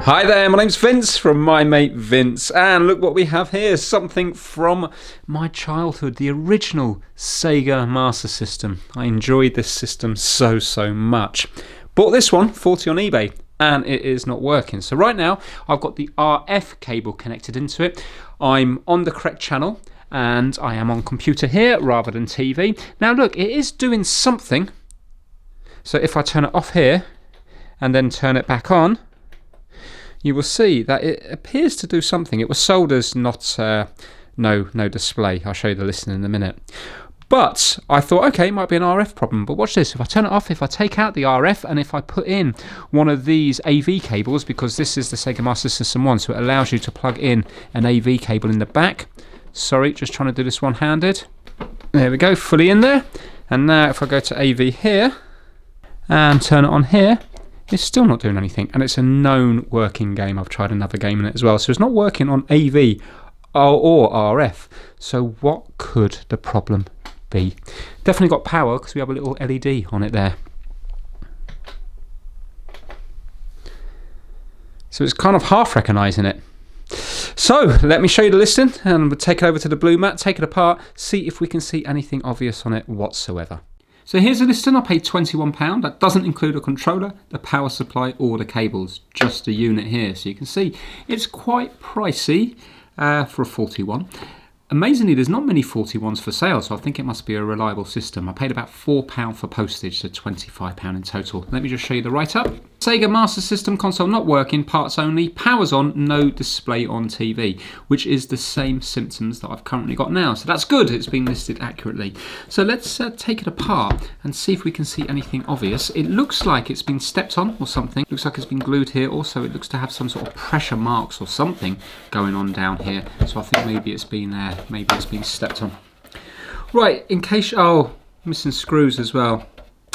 Hi there, my name's Vince from My Mate Vince, and look what we have here, something from my childhood, the original Sega Master System. I enjoyed this system so much. Bought this one, 40 on eBay, and it is not working. So right now, I've got the RF cable connected into it. I'm on the correct channel, and I am on computer here rather than TV. Now look, it is doing something. So if I turn it off here, and then turn it back on, you will see that it appears to do something. It was sold as not no display. I'll show you the listing in a minute. But I thought, okay, it might be an RF problem. But watch this. If I turn it off, if I take out the RF, and if I put in one of these AV cables, because this is the Sega Master System 1, so it allows you to plug in an AV cable in the back. Sorry, just trying to do this one-handed. There we go, fully in there. And now if I go to AV here and turn it on here, it's still not doing anything, and it's a known working game. I've tried another game in it as well, so it's not working on AV or RF. So what could the problem be? Definitely got power because we have a little LED on it there. So it's kind of half recognising it. So let me show you the listing, and we'll take it over to the blue mat, take it apart, see if we can see anything obvious on it whatsoever. So here's a listing. I paid £21. That doesn't include a controller, the power supply or the cables, just the unit here. So you can see it's quite pricey for a 41. Amazingly, there's not many 41s for sale, so I think it must be a reliable system. I paid about £4 for postage, so £25 in total. Let me just show you the write-up. Sega Master System console not working, parts only, power's on, no display on TV, which is the same symptoms that I've currently got now. So that's good, it's been listed accurately. So let's take it apart and see if we can see anything obvious. It looks like it's been stepped on or something. Looks like it's been glued here. Also, it looks to have some sort of pressure marks or something going on down here. So I think maybe it's been stepped on. Right, in case, oh, missing screws as well.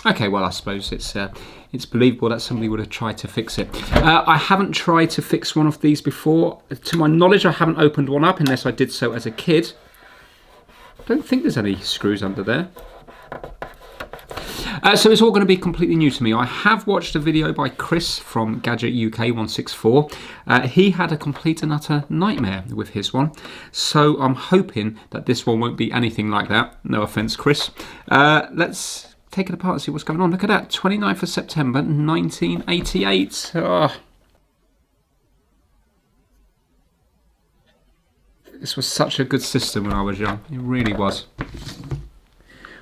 Okay, well, I suppose it's believable that somebody would have tried to fix it. I haven't tried to fix one of these before. To my knowledge, I haven't opened one up unless I did so as a kid. I don't think there's any screws under there. So it's all going to be completely new to me. I have watched a video by Chris from Gadget UK 164. He had a complete and utter nightmare with his one. So I'm hoping that this one won't be anything like that. No offence, Chris. Let's take it apart and see what's going on. Look at that, 29th of September 1988. Oh. This was such a good system when I was young. It really was.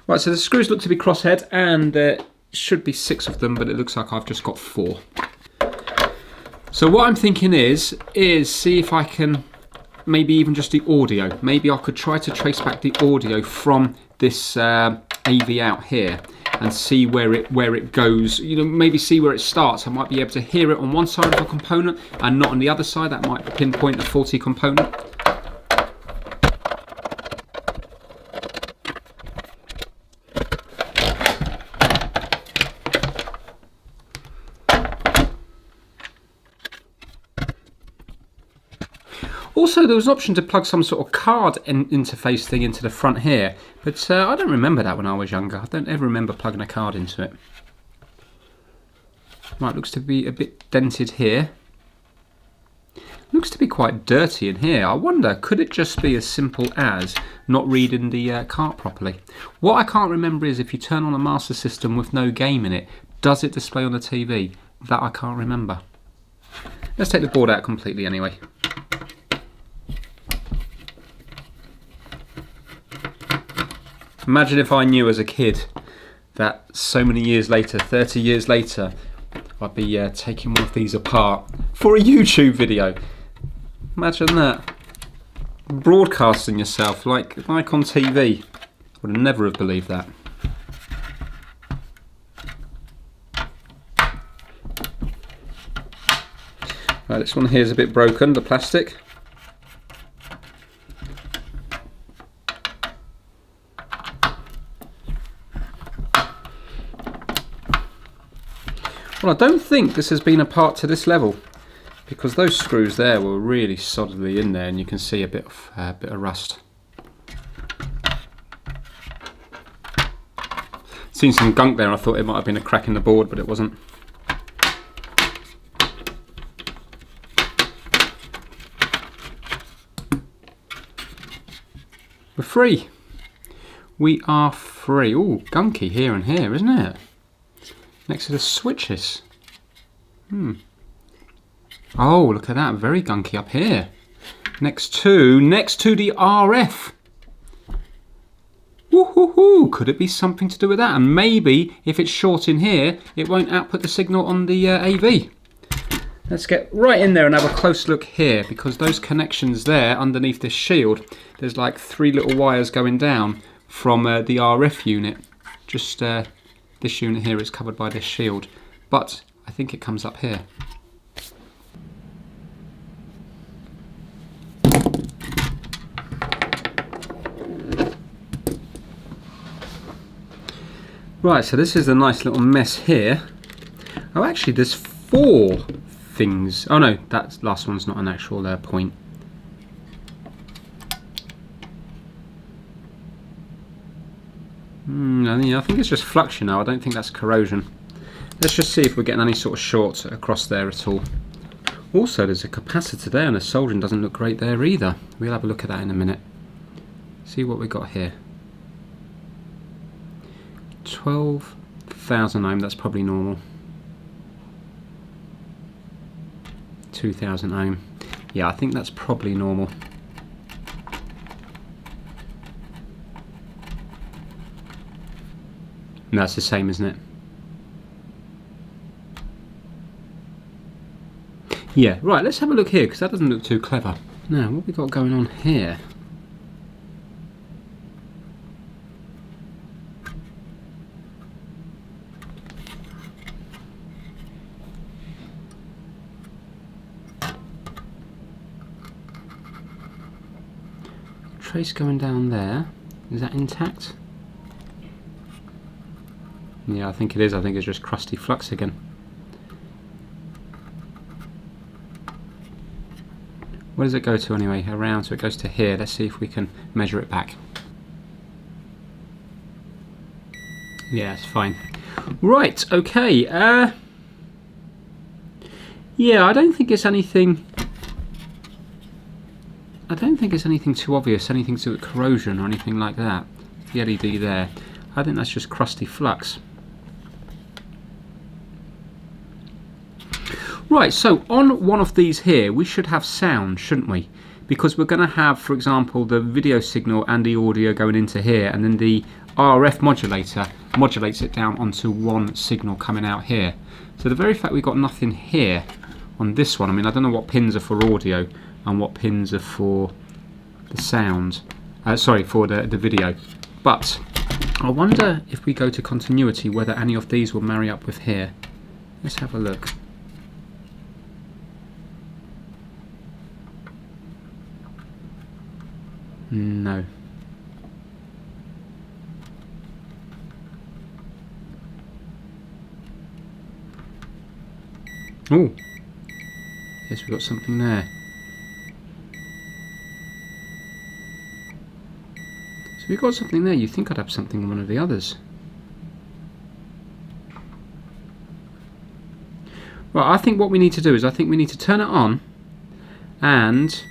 Right, so the screws look to be crosshead, and there should be 6 of them, but it looks like I've just got 4. So what I'm thinking is see if I can maybe even just the audio. Maybe I could try to trace back the audio from this AV out here and see where it goes. You know, maybe see where it starts. I might be able to hear it on one side of a component and not on the other side. That might pinpoint a faulty component. Also, there was an option to plug some sort of card interface thing into the front here, but I don't remember that when I was younger. I don't ever remember plugging a card into it. Right, looks to be a bit dented here. Looks to be quite dirty in here. I wonder, could it just be as simple as not reading the cart properly? What I can't remember is if you turn on a Master System with no game in it, does it display on the TV? That I can't remember. Let's take the board out completely anyway. Imagine if I knew as a kid that so many years later, 30 years later, I'd be taking one of these apart for a YouTube video. Imagine that. Broadcasting yourself like on TV. Would never have believed that. Right, this one here is a bit broken, the plastic. Well, I don't think this has been apart to this level, because those screws there were really solidly in there, and you can see a bit of rust. Seen some gunk there, I thought it might have been a crack in the board, but it wasn't. We're free. We are free. Ooh, gunky here and here, isn't it? Next to the switches. Oh, look at that, very gunky up here. Next to the RF. Woohoo! Could it be something to do with that? And maybe if it's short in here, it won't output the signal on the AV. Let's get right in there and have a close look here, because those connections there underneath this shield, there's like 3 little wires going down from the RF unit. Just this unit here is covered by this shield, but I think it comes up here. Right, so this is a nice little mess here. Oh, actually there's 4 things. Oh no, that last one's not an actual point. I think it's just flux, you know. I don't think that's corrosion. Let's just see if we're getting any sort of short across there at all. Also, there's a capacitor there, and the soldering doesn't look great there either. We'll have a look at that in a minute. See what we got here. 12,000 ohm, that's probably normal. 2,000 ohm. Yeah, I think that's probably normal. And that's the same, isn't it? Yeah, right, let's have a look here, because that doesn't look too clever. Now, what have we got going on here? Trace going down there. Is that intact? Yeah, I think it is. I think it's just crusty flux again. Where does it go to anyway? Around, so it goes to here. Let's see if we can measure it back. Yeah, it's fine. Right, okay. Yeah, I don't think it's anything... I don't think it's anything too obvious, anything to do with corrosion or anything like that. The LED there. I think that's just crusty flux. Right, so on one of these here, we should have sound, shouldn't we? Because we're going to have, for example, the video signal and the audio going into here, and then the RF modulator modulates it down onto one signal coming out here. So the very fact we've got nothing here on this one, I mean, I don't know what pins are for audio and what pins are for the sound, sorry, for the video. But I wonder if we go to continuity whether any of these will marry up with here. Let's have a look. No. Oh, yes, we've got something there. So we've got something there. You think I'd have something on one of the others. Right, I think what we need to do is I think we need to turn it on and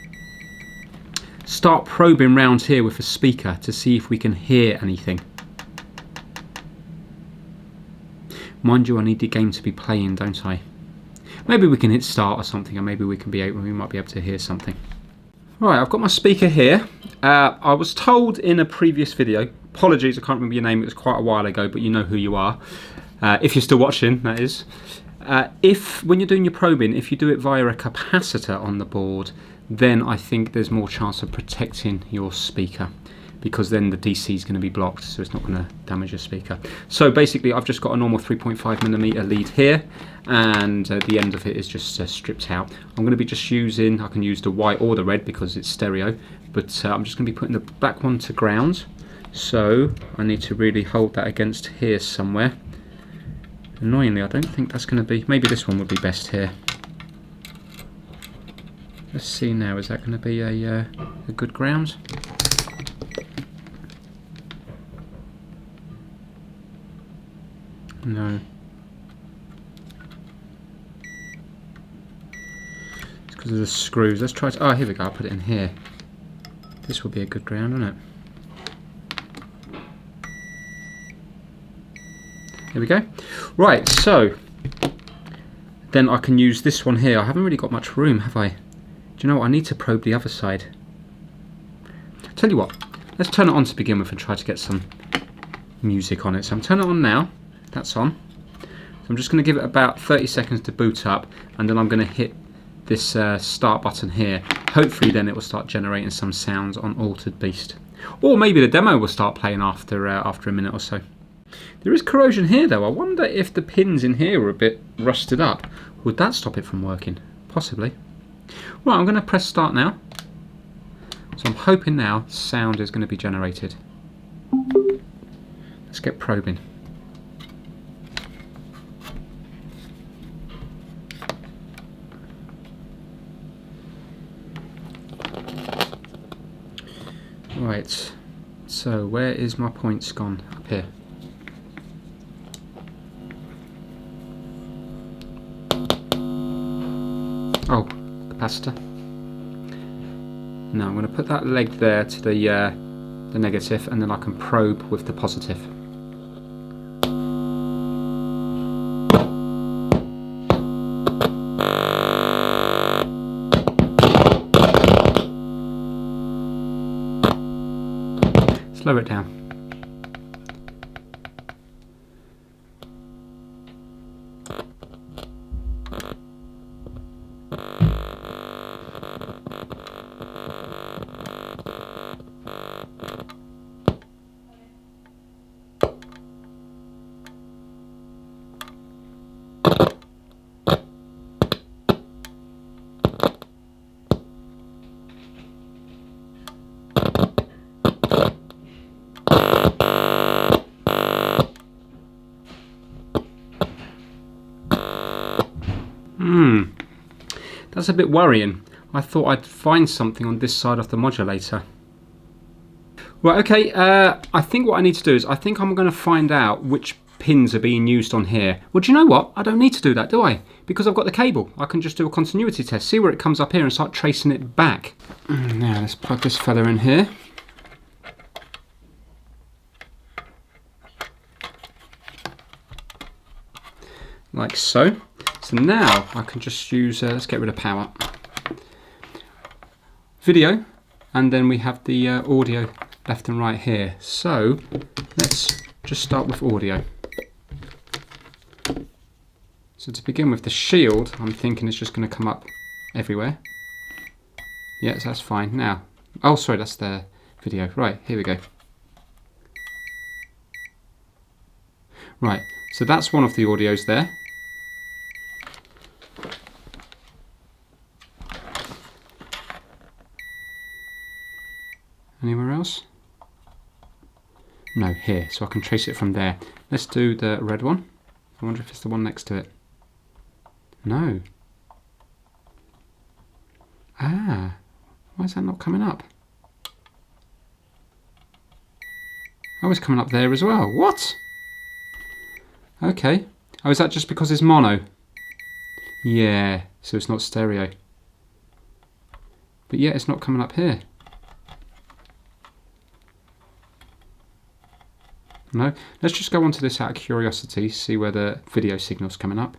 start probing round here with a speaker to see if we can hear anything. Mind you, I need the game to be playing, don't I? Maybe we can hit start or something, and maybe we might be able to hear something. Right, I've got my speaker here. I was told in a previous video, apologies, I can't remember your name, it was quite a while ago, but you know who you are. If you're still watching, that is. When you're doing your probing, if you do it via a capacitor on the board, then I think there's more chance of protecting your speaker, because then the DC is going to be blocked, so it's not going to damage your speaker. So basically I've just got a normal 3.5mm lead here, and the end of it is just stripped out. I'm going to be just using, I can use the white or the red because it's stereo, but I'm just going to be putting the black one to ground, so I need to really hold that against here somewhere. Annoyingly, I don't think that's going to be, maybe this one would be best here. Let's see now, is that going to be a good ground? No. It's because of the screws. Let's try to... Oh, here we go. I'll put it in here. This will be a good ground, won't it? Here we go. Right, so then I can use this one here. I haven't really got much room, have I? Do you know what? I need to probe the other side. Tell you what, let's turn it on to begin with and try to get some music on it. So I'm turning it on now. That's on. So I'm just going to give it about 30 seconds to boot up, and then I'm going to hit this start button here. Hopefully then it will start generating some sounds on Altered Beast. Or maybe the demo will start playing after a minute or so. There is corrosion here though. I wonder if the pins in here are a bit rusted up. Would that stop it from working? Possibly. Right, I'm going to press start now. So I'm hoping now sound is going to be generated. Let's get probing. Right, so where is my points gone? Up here. Oh, capacitor. Now I'm going to put that leg there to the negative, and then I can probe with the positive. Slow it down. That's a bit worrying. I thought I'd find something on this side of the modulator. Right, okay, I think what I need to do is, I think I'm going to find out which pins are being used on here. Well, do you know what? I don't need to do that, do I? Because I've got the cable. I can just do a continuity test, see where it comes up here and start tracing it back. Now, let's plug this fella in here. Like so. So now I can just use, let's get rid of power. Video, and then we have the audio left and right here. So let's just start with audio. So to begin with, the shield, I'm thinking it's just going to come up everywhere. Yes, that's fine. Now, oh sorry, that's the video. Right, here we go. Right, so that's one of the audios there. Anywhere else? No, here, so I can trace it from there. Let's do the red one. I wonder if it's the one next to it. No. Ah, why is that not coming up? Oh, it's coming up there as well. What? Okay. Oh, is that just because it's mono? Yeah, so it's not stereo. But yeah, it's not coming up here. No, let's just go on to this out of curiosity, see where the video signal's coming up.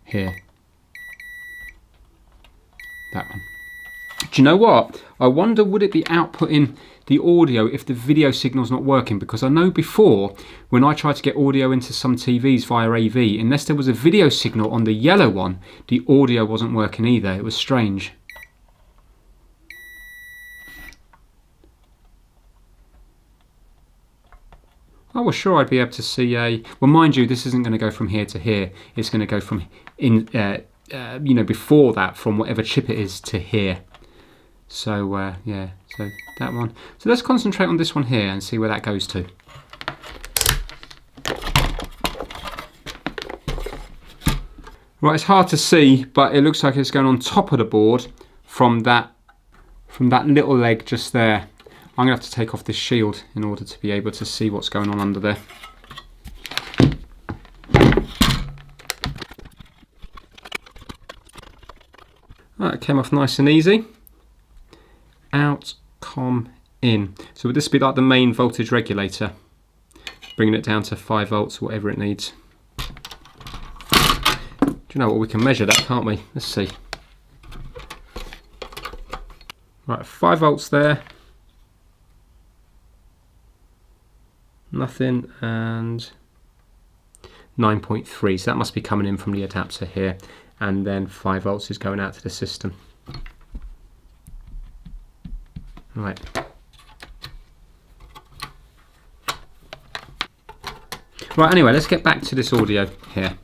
Here. That one. Do you know what? I wonder, would it be outputting the audio if the video signal's not working? Because I know before, when I tried to get audio into some TVs via AV, unless there was a video signal on the yellow one, the audio wasn't working either. It was strange. I was sure I'd be able to see a... Well, mind you, this isn't going to go from here to here. It's going to go from, you know, before that, from whatever chip it is to here. So, yeah, so that one. So let's concentrate on this one here and see where that goes to. Right, it's hard to see, but it looks like it's going on top of the board from that little leg just there. I'm going to have to take off this shield in order to be able to see what's going on under there. Right, it came off nice and easy. Out, com, in. So would this be like the main voltage regulator? Bringing it down to 5 volts, whatever it needs. Do you know what? We can measure that, can't we? Let's see. Right, 5 volts there. Nothing, and 9.3. So that must be coming in from the adapter here. And then 5 volts is going out to the system. Right. Right, anyway, let's get back to this audio here.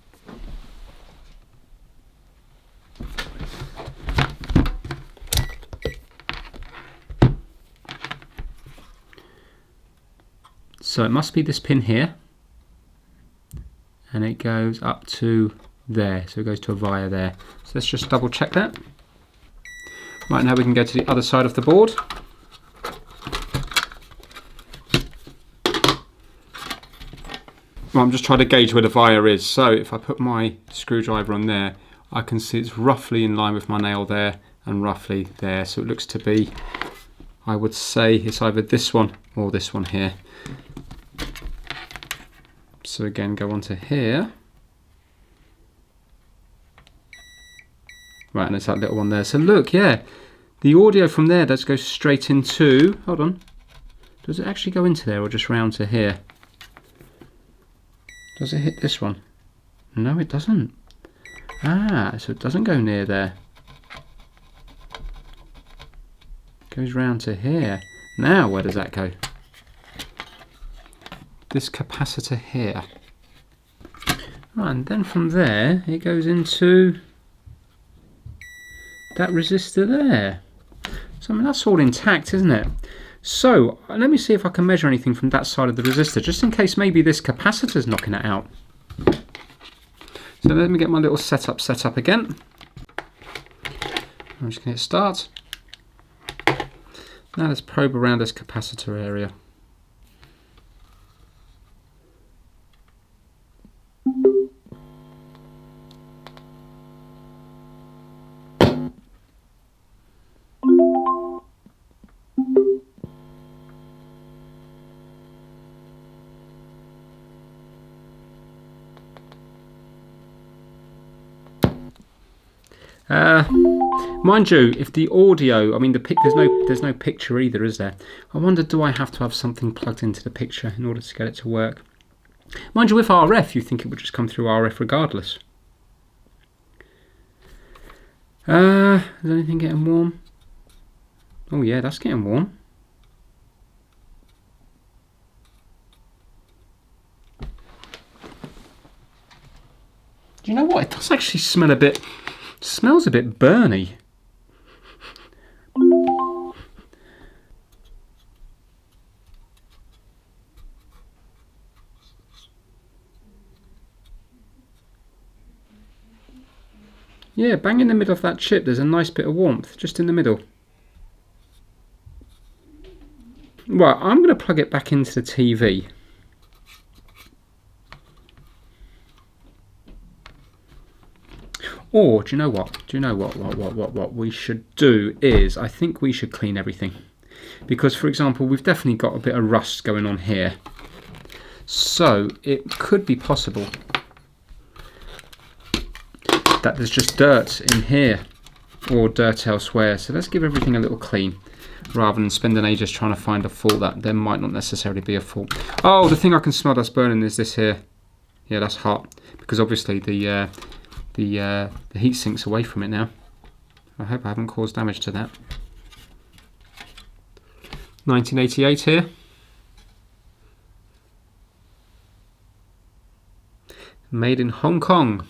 So it must be this pin here. And it goes up to there. So it goes to a via there. So let's just double check that. Right, now we can go to the other side of the board. Well, I'm just trying to gauge where the via is. So if I put my screwdriver on there, I can see it's roughly in line with my nail there and roughly there. So it looks to be, I would say it's either this one or this one here. So again, go on to here. Right, and it's that little one there. So look, yeah, the audio from there does go straight into, hold on, does it actually go into there or just round to here? Does it hit this one? No, it doesn't. Ah, so it doesn't go near there. It goes round to here. Now, where does that go? This capacitor here. Right, and then from there, it goes into that resistor there. So I mean, that's all intact, isn't it? So let me see if I can measure anything from that side of the resistor, just in case maybe this capacitor's knocking it out. So let me get my little setup set up again. I'm just going to hit start. Now let's probe around this capacitor area. Mind you, if the audio, I mean, there's no picture either, is there? I wonder, do I have to have something plugged into the picture in order to get it to work? Mind you, with RF, you think it would just come through RF regardless. Is anything getting warm? Oh yeah, that's getting warm. Do you know what? It does actually smell a bit. Smells a bit burny. Yeah, bang in the middle of that chip, there's a nice bit of warmth, just in the middle. Right, I'm going to plug it back into the TV. Or, do you know what? Do you know what we should do is, I think we should clean everything. Because, for example, we've definitely got a bit of rust going on here. So, it could be possible that there's just dirt in here or dirt elsewhere. So let's give everything a little clean rather than spending ages trying to find a fault that there might not necessarily be a fault. Oh, the thing I can smell that's burning is this here. Yeah, that's hot because obviously the heat sink's away from it now. I hope I haven't caused damage to that. 1988 here. Made in Hong Kong.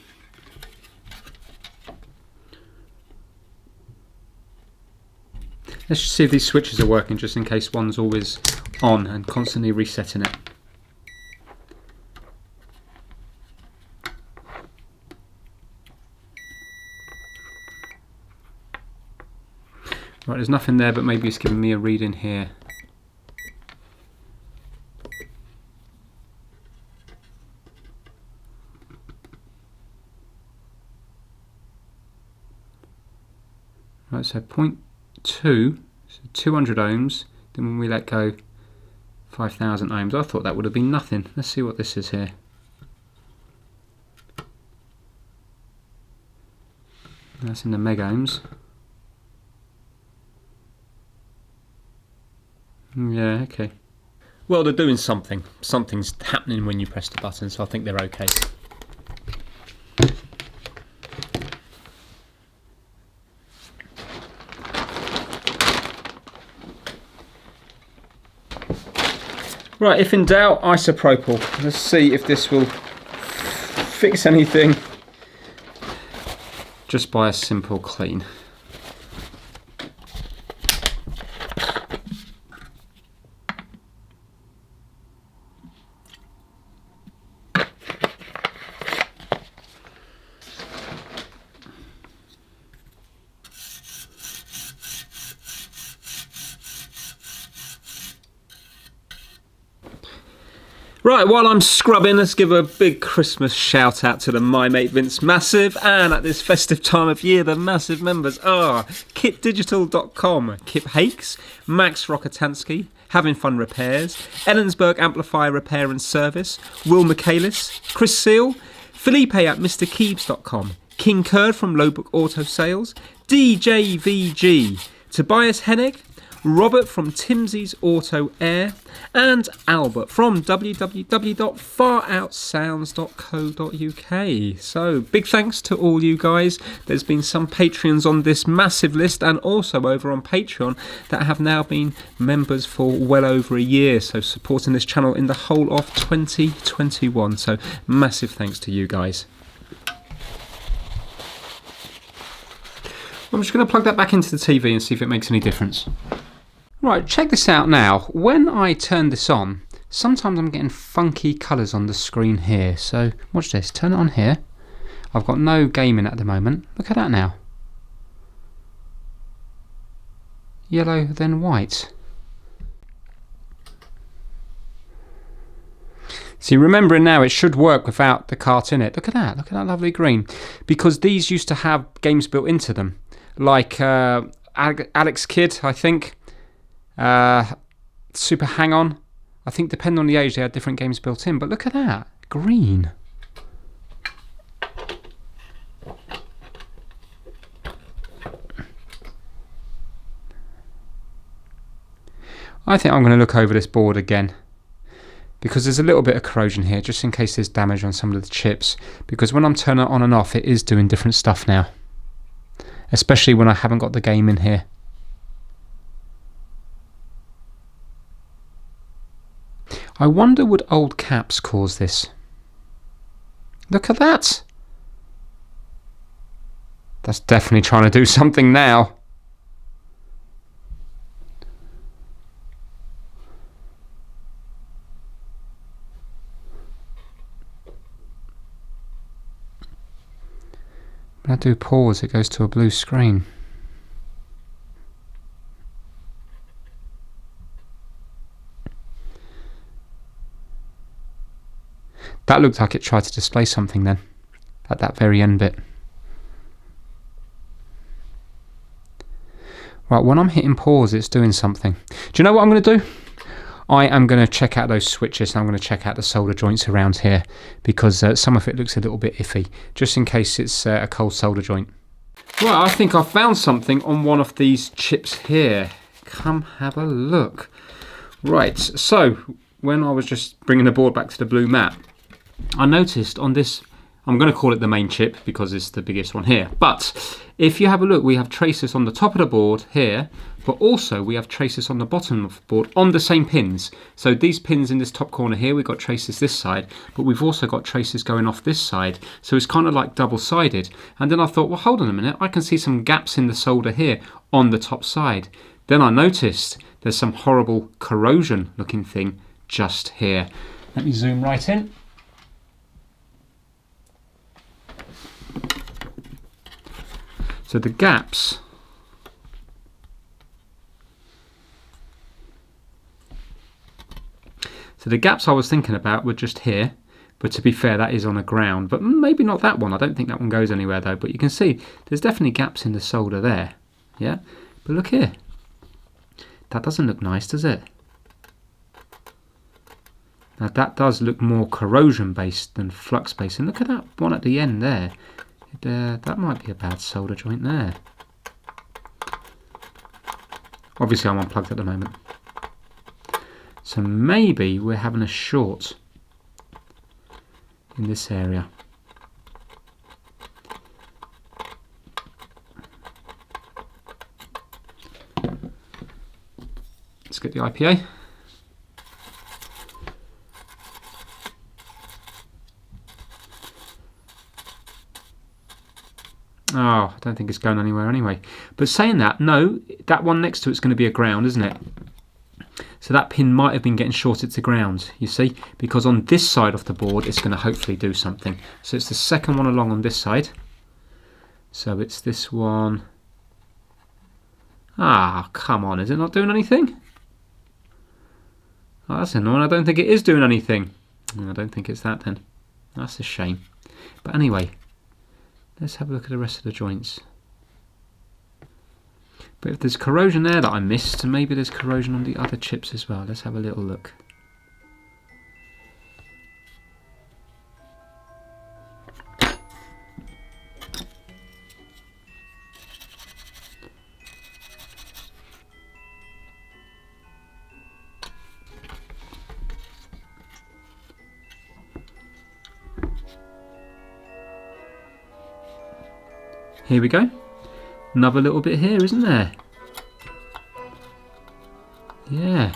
Let's just see if these switches are working, just in case one's always on and constantly resetting it. Right, there's nothing there, but maybe it's giving me a reading here. Right, so 0.2, so 200 ohms. Then when we let go, 5,000 ohms. I thought that would have been nothing. Let's see what this is here. That's in the mega ohms. Yeah, okay. Well, they're doing something. Something's happening when you press the button, so I think they're okay. Right, if in doubt, isopropyl. Let's see if this will fix anything just by a simple clean. Right, while I'm scrubbing, let's give a big Christmas shout out to the My Mate Vince Massive, and at this festive time of year, the massive members are kitdigital.com, Kip Hakes, Max Rokotansky, Having Fun Repairs, Ellensburg Amplifier Repair and Service, Will Michaelis, Chris Seal, Felipe at MrKeebs.com, King Kurd from Lowbook Auto Sales, DJVG, Tobias Hennig, Robert from Timsey's Auto Air, and Albert from www.faroutsounds.co.uk. So big thanks to all you guys. There's been some Patreons on this massive list and also over on Patreon that have now been members for well over a year, so supporting this channel in the whole of 2021. So massive thanks to you guys. I'm just going to plug that back into the TV and see if it makes any difference. Right, check this out now. When I turn this on, sometimes I'm getting funky colours on the screen here. So watch this, turn it on here. I've got no gaming at the moment. Look at that now. Yellow, then white. See, remembering now it should work without the cart in it. Look at that lovely green. Because these used to have games built into them. Like Alex Kidd, I think. Super Hang On. I think depending on the age they had different games built in, but look at that, green. I think I'm going to look over this board again because there's a little bit of corrosion here just in case there's damage on some of the chips, because when I'm turning it on and off it is doing different stuff now, especially when I haven't got the game in here. I wonder would old caps cause this? Look at that! That's definitely trying to do something now. When I do pause, it goes to a blue screen. That looked like it tried to display something then, at that very end bit. Right, when I'm hitting pause, it's doing something. Do you know what I'm going to do? I am going to check out those switches and I'm going to check out the solder joints around here, because some of it looks a little bit iffy, just in case it's a cold solder joint. Right, I think I found something on one of these chips here. Come have a look. Right, so when I was just bringing the board back to the blue mat, I noticed on this, I'm going to call it the main chip because it's the biggest one here, but if you have a look, we have traces on the top of the board here, but also we have traces on the bottom of the board on the same pins. So these pins in this top corner here, we've got traces this side, but we've also got traces going off this side, so it's kind of like double-sided. And then I thought, well, hold on a minute, I can see some gaps in the solder here on the top side. Then I noticed there's some horrible corrosion looking thing just here. Let me zoom right in. So the gaps I was thinking about were just here, but to be fair, that is on the ground, but maybe not that one. I don't think that one goes anywhere though, but you can see there's definitely gaps in the solder there. Yeah, but look here. That doesn't look nice, does it? Now that does look more corrosion based than flux based. And look at that one at the end there. That might be a bad solder joint there. Obviously I'm unplugged at the moment. So maybe we're having a short in this area. Let's get the IPA. Oh, I don't think it's going anywhere anyway. But saying that, no, that one next to it's going to be a ground, isn't it? So that pin might have been getting shorted to ground, you see, because on this side of the board it's going to hopefully do something. So it's the second one along on this side. So it's this one. Ah, come on, is it not doing anything? Oh, that's annoying. I don't think it is doing anything. I don't think it's that then. That's a shame. But anyway, let's have a look at the rest of the joints. But if there's corrosion there that I missed, maybe there's corrosion on the other chips as well. Let's have a little look. Here we go. Another little bit here, isn't there? Yeah.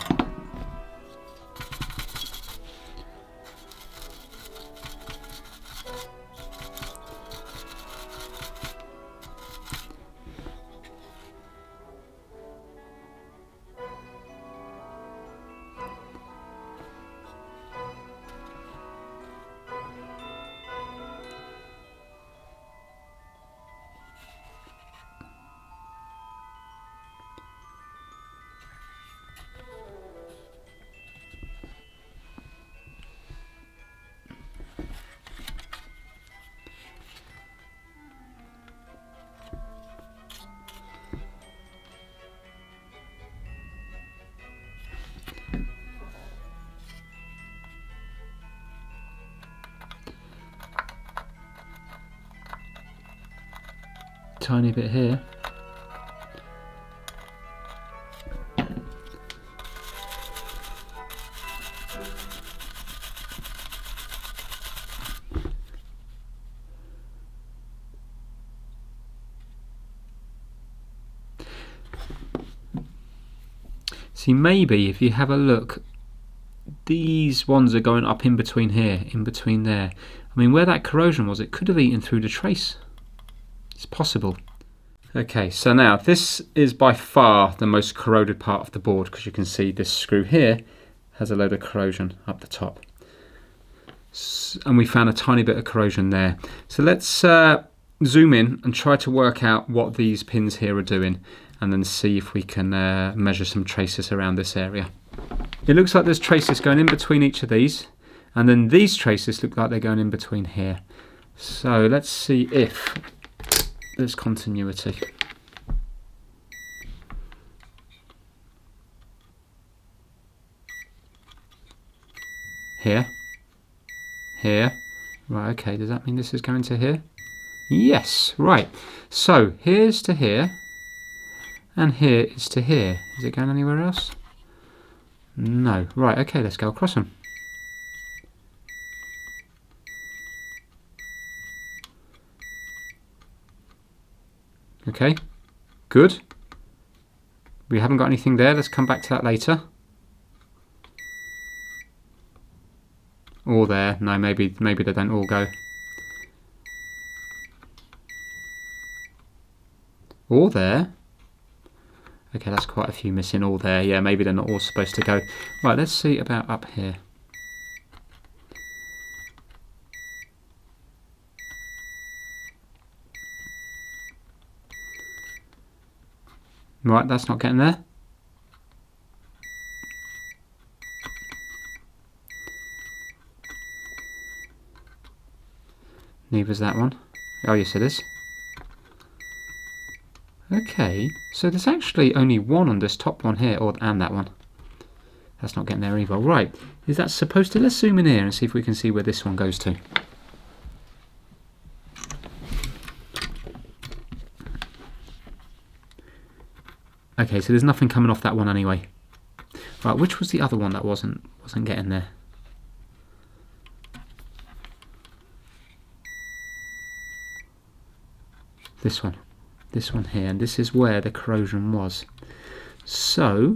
Tiny bit here. See, maybe if you have a look, these ones are going up in between here, in between there. I mean, where that corrosion was, it could have eaten through the trace. It's possible. Okay, so now this is by far the most corroded part of the board, because you can see this screw here has a load of corrosion up the top. And we found a tiny bit of corrosion there. So let's zoom in and try to work out what these pins here are doing, and then see if we can measure some traces around this area. It looks like there's traces going in between each of these, and then these traces look like they're going in between here. So let's see if there's continuity. Here. Here. Right, okay, does that mean this is going to here? Yes, right. So here's to here, and here is to here. Is it going anywhere else? No. Right, okay, let's go across them. Okay, good. We haven't got anything there. Let's come back to that later. Or there. No, maybe they don't all go. Or there. Okay, that's quite a few missing. All there. Yeah, maybe they're not all supposed to go. Right, let's see about up here. Right, that's not getting there. Neither's that one. Oh yes, it is. Okay, so there's actually only one on this top one here, and that one. That's not getting there either. Right, is that supposed to... Let's zoom in here and see if we can see where this one goes to. Okay, so there's nothing coming off that one anyway. Right, which was the other one that wasn't getting there? This one here, and this is where the corrosion was. So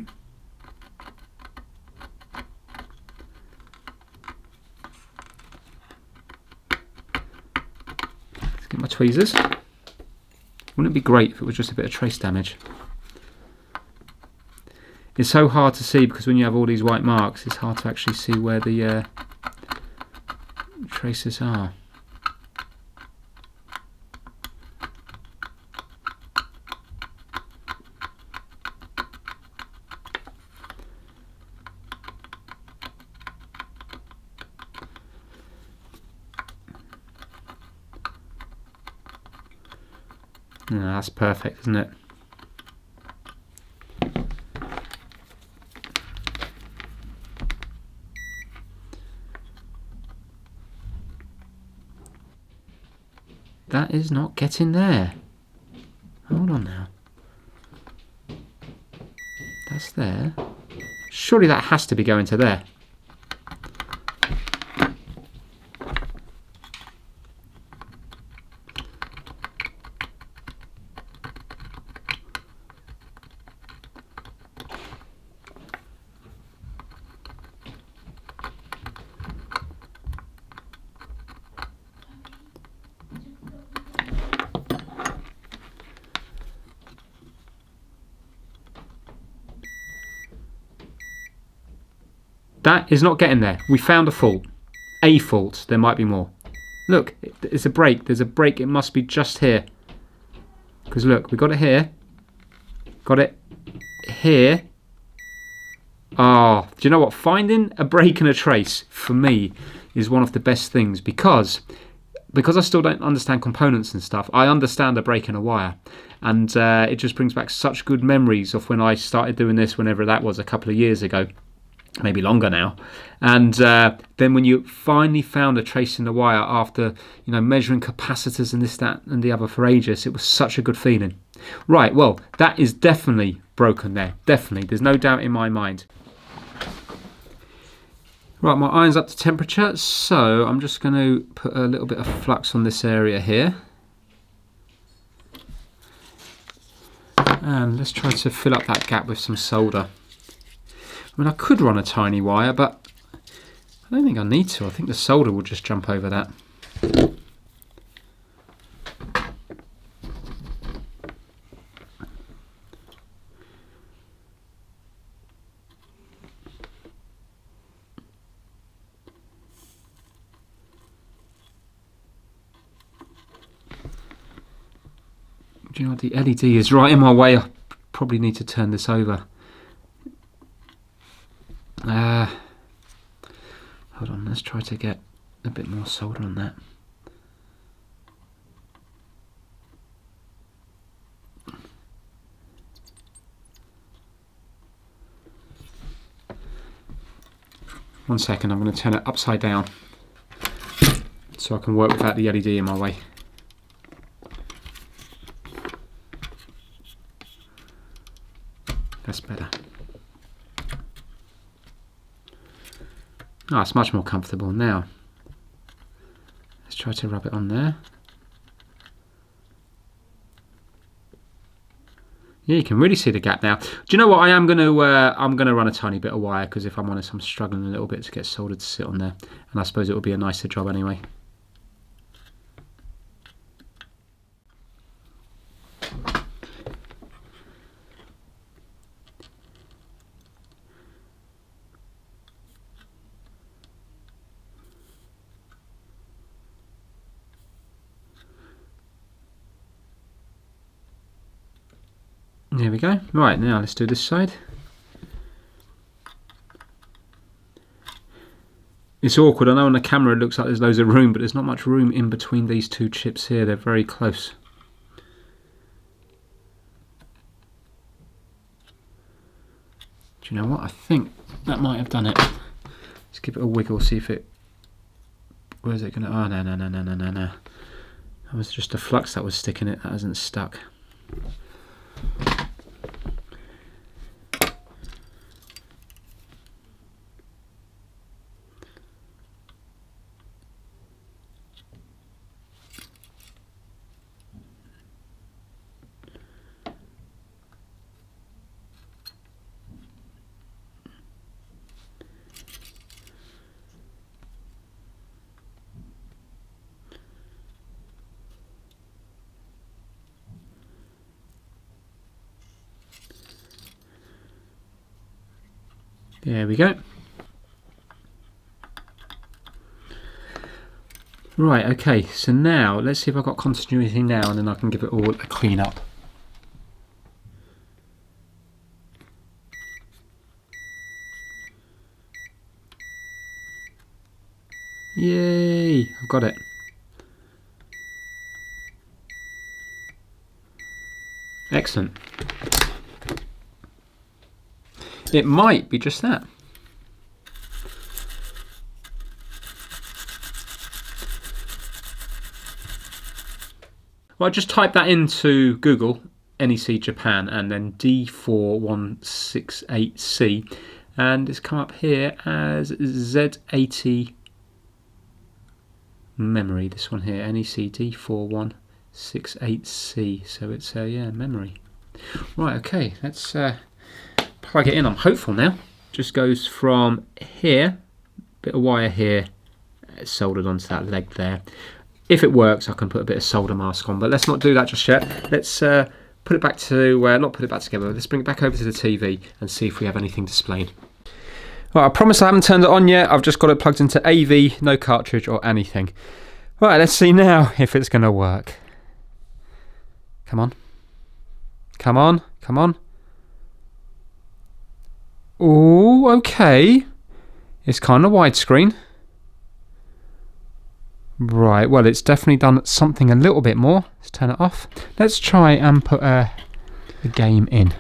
let's get my tweezers. Wouldn't it be great if it was just a bit of trace damage? It's so hard to see because when you have all these white marks, it's hard to actually see where the traces are. Yeah, that's perfect, isn't it? That is not getting there. Hold on now. That's there. Surely that has to be going to there. That is not getting there. We found a fault. A fault. There might be more. Look, it's a break. There's a break. It must be just here. Because look, we got it here. Got it here. Oh, do you know what? Finding a break and a trace, for me, is one of the best things. Because I still don't understand components and stuff, I understand a break and a wire. And it just brings back such good memories of when I started doing this, whenever that was, a couple of years ago. Maybe longer now. And then when you finally found a trace in the wire after, measuring capacitors and this, that and the other for ages, it was such a good feeling. Right, well, that is definitely broken there. Definitely. There's no doubt in my mind. Right, my iron's up to temperature, so I'm just going to put a little bit of flux on this area here. And let's try to fill up that gap with some solder. I mean, I could run a tiny wire, but I don't think I need to. I think the solder will just jump over that. Do you know what? The LED is right in my way. I probably need to turn this over. Hold on, let's try to get a bit more solder on that. One second, I'm going to turn it upside down so I can work without the LED in my way. That's better. Oh, it's much more comfortable now. Let's try to rub it on there. Yeah, you can really see the gap now. Do you know what? I'm gonna run a tiny bit of wire because if I'm honest, I'm struggling a little bit to get solder to sit on there, and I suppose it will be a nicer job anyway. There we go. Right, now let's do this side. It's awkward. I know on the camera it looks like there's loads of room, but there's not much room in between these two chips here. They're very close. Do you know what? I think that might have done it. Let's give it a wiggle, see if it... Where's it going to... Oh, no. That was just a flux that was sticking it. That hasn't stuck. There we go. Right, okay, so now let's see if I've got continuity now, and then I can give it all a clean up. Yay, I've got it. Excellent. It might be just that. Well, I just typed that into Google, NEC Japan, and then D4168C, and it's come up here as Z80 memory. This one here, NEC D4168C. So it's yeah, memory. Right, okay, let's plug it in. I'm hopeful now. Just goes from here, bit of wire here, soldered onto that leg there. If it works, I can put a bit of solder mask on, but let's not do that just yet. Let's put it back to, not put it back together, let's bring it back over to the TV and see if we have anything displayed. Right, I promise I haven't turned it on yet. I've just got it plugged into AV, no cartridge or anything. Right, let's see now if it's going to work. Come on. Come on, come on. Oh, okay. It's kind of widescreen. Right, well, it's definitely done something a little bit more. Let's turn it off. Let's try and put the game in.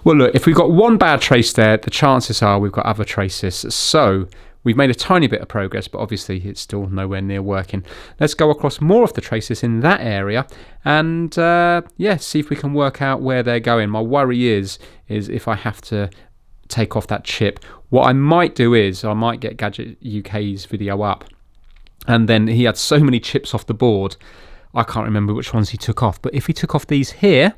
Well, look, if we've got one bad trace there, the chances are we've got other traces. So we've made a tiny bit of progress, but obviously it's still nowhere near working. Let's go across more of the traces in that area and yeah, see if we can work out where they're going. My worry is if I have to take off that chip, what I might do is I might get Gadget UK's video up, and then he had so many chips off the board, I can't remember which ones he took off, but if he took off these here,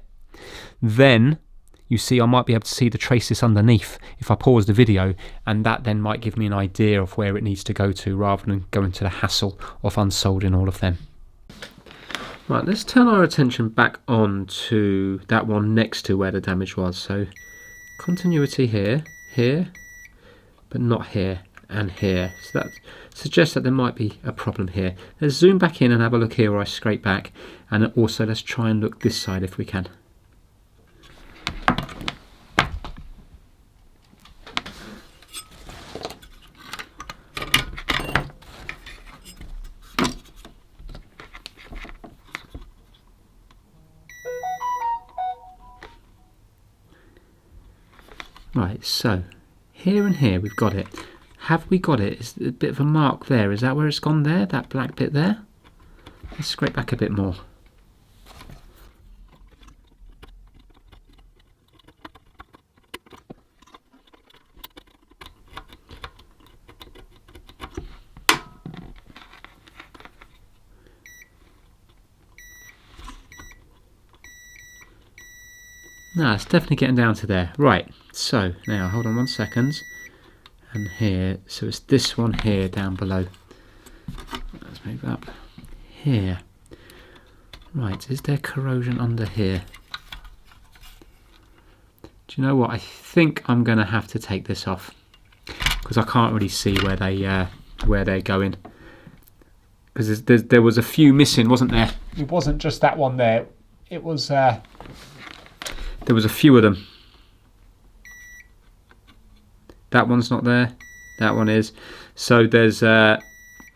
then you see I might be able to see the traces underneath if I pause the video, and that then might give me an idea of where it needs to go to rather than going to the hassle of unsoldering all of them. Right, let's turn our attention back on to that one next to where the damage was. So continuity here, here, but not here and here. So that suggests that there might be a problem here. Let's zoom back in and have a look here where I scrape back, and also let's try and look this side if we can. Right, so here and here we've got it. Have we got it? Is a bit of a mark there? Is that where it's gone there? That black bit there? Let's scrape back a bit more. No, it's definitely getting down to there. Right, so now hold on 1 second. And here, so it's this one here down below. Let's move up here. Right, is there corrosion under here? Do you know what? I think I'm going to have to take this off because I can't really see where they're going. Because there was a few missing, wasn't there? It wasn't just that one there. It was. There was a few of them. That one's not there. That one is. So there's a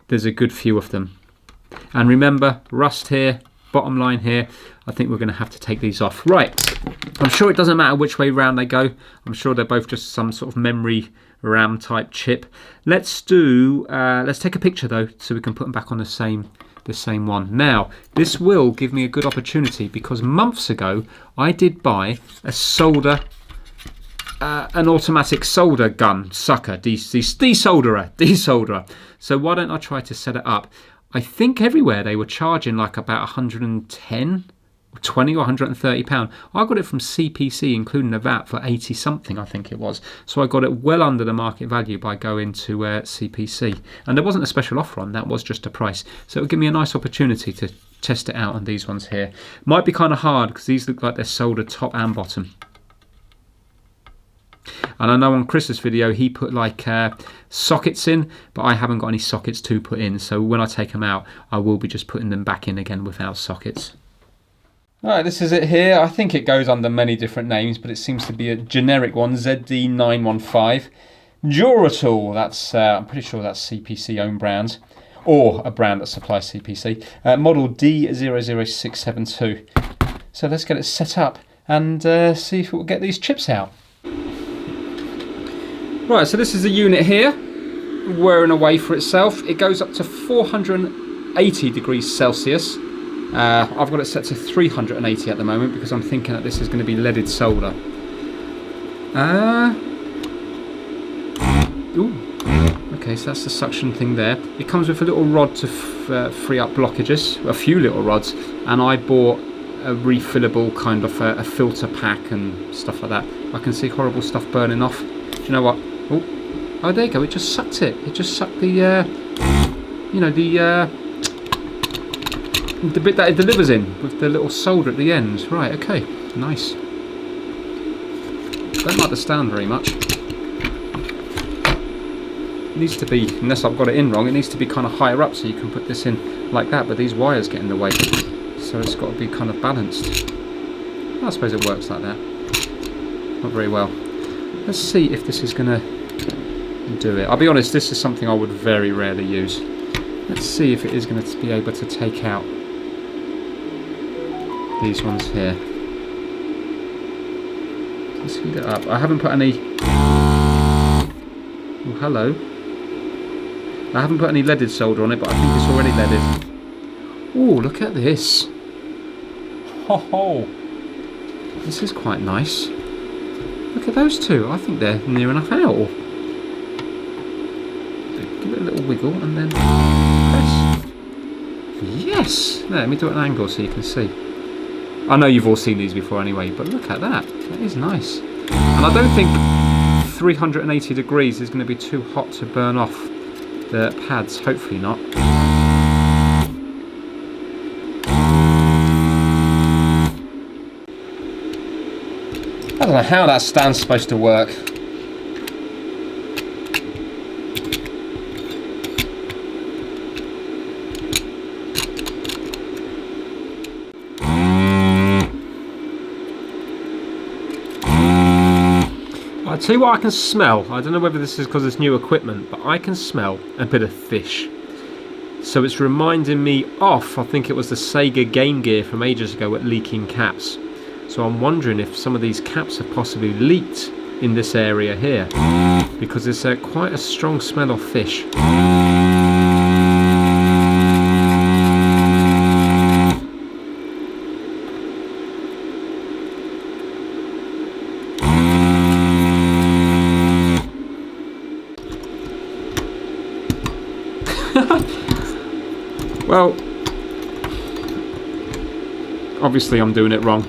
good few of them. And remember, rust here, bottom line here, I think we're going to have to take these off. Right, I'm sure it doesn't matter which way round they go. I'm sure they're both just some sort of memory RAM type chip. Let's take a picture though, so we can put them back on the same one. Now, this will give me a good opportunity because months ago I did buy a an automatic solder gun sucker, desolderer. So why don't I try to set it up? I think everywhere they were charging like about 110, 20 or 130 pound. I got it from CPC including the VAT for 80 something, I think it was. So I got it well under the market value by going to CPC, and there wasn't a special offer on that, was just a price. So it'll give me a nice opportunity to test it out on these ones here. Might be kind of hard because these look like they're soldered top and bottom. And I know on Chris's video he put like sockets in, but I haven't got any sockets to put in, so when I take them out I will be just putting them back in again without sockets. Alright, this is it here. I think it goes under many different names, but it seems to be a generic one, ZD915. Duratool, that's I'm pretty sure that's CPC own brand, or a brand that supplies CPC. Model D00672. So let's get it set up and see if it will get these chips out. Right, so this is the unit here, whirring away for itself. It goes up to 480 degrees Celsius. I've got it set to 380 at the moment because I'm thinking that this is going to be leaded solder. Okay, so that's the suction thing there. It comes with a little rod to free up blockages, a few little rods, and I bought a refillable kind of a filter pack and stuff like that. I can see horrible stuff burning off. Do you know what? Oh, there you go. It just sucked it. It just sucked the bit that it delivers in with the little solder at the end. Right, okay, nice. Don't like the stand very much. It needs to be, unless I've got it in wrong, it needs to be kind of higher up so you can put this in like that, but these wires get in the way. So it's got to be kind of balanced. I suppose it works like that. Not very well. Let's see if this is going to do it. I'll be honest, this is something I would very rarely use. Let's see if it is going to be able to take out these ones here. Let's heat it up. I haven't put any... Oh, hello. I haven't put any leaded solder on it, but I think it's already leaded. Oh, look at this. Ho ho. This is quite nice. Look at those two. I think they're near enough out. Give it a little wiggle and then press. Yes! There, let me do it at an angle so you can see. I know you've all seen these before anyway, but look at that. That is nice. And I don't think 380 degrees is going to be too hot to burn off the pads. Hopefully not. I don't know how that stand's supposed to work. I'll tell you what I can smell. I don't know whether this is because it's new equipment, but I can smell a bit of fish. So it's reminding me of, I think it was the Sega Game Gear from ages ago at leaking caps. So I'm wondering if some of these caps have possibly leaked in this area here, because it's quite a strong smell of fish. Well, obviously I'm doing it wrong.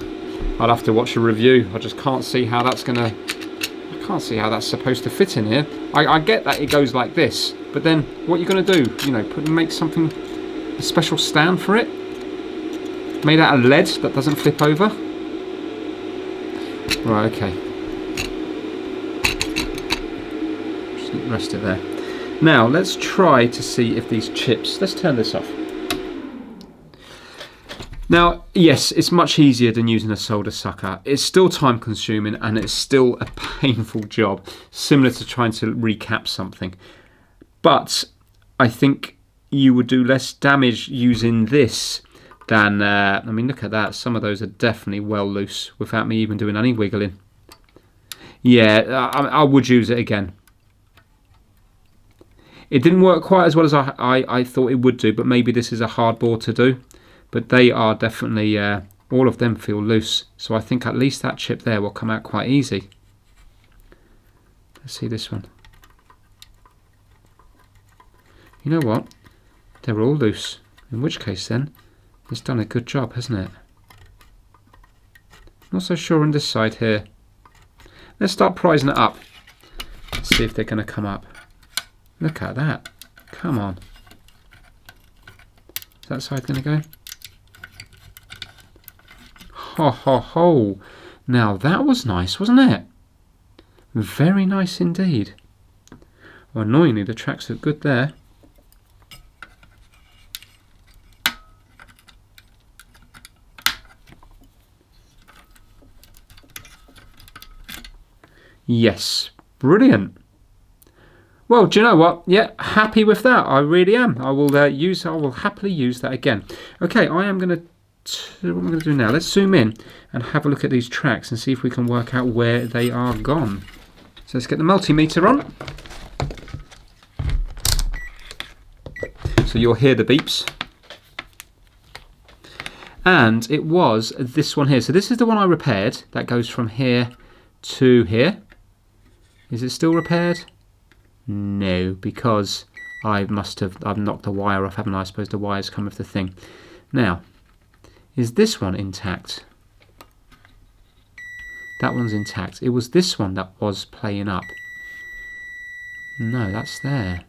I'll have to watch a review. I just can't see how that's gonna... I can't see how that's supposed to fit in here. I get that it goes like this, but then what are you gonna do? You know, make something, a special stand for it? Made out of lead that doesn't flip over? Right, okay. Just rest it there. Now, let's try to see if these chips... Let's turn this off. Now, yes, it's much easier than using a solder sucker. It's still time consuming and it's still a painful job, similar to trying to recap something. But I think you would do less damage using this then, I mean, look at that. Some of those are definitely well loose without me even doing any wiggling. Yeah, I would use it again. It didn't work quite as well as I thought it would do, but maybe this is a hard board to do. But they are definitely, all of them feel loose. So I think at least that chip there will come out quite easy. Let's see this one. You know what? They're all loose. In which case then, it's done a good job, hasn't it? Not so sure on this side here. Let's start prising it up. Let's see if they're going to come up. Look at that. Come on. Is that side going to go? Ho ho ho. Now that was nice, wasn't it? Very nice indeed. Well, annoyingly, the tracks look good there. Yes, brilliant. Well, do you know what? Yeah, happy with that. I really am. I will happily use that again. Okay, I am going to. What am I going to do now? Let's zoom in and have a look at these tracks and see if we can work out where they are gone. So let's get the multimeter on. So you'll hear the beeps. And it was this one here. So this is the one I repaired. That goes from here to here. Is it still repaired? No, because I've knocked the wire off, haven't I? I suppose the wires come with the thing. Now, is this one intact? That one's intact. It was this one that was playing up. No, that's there.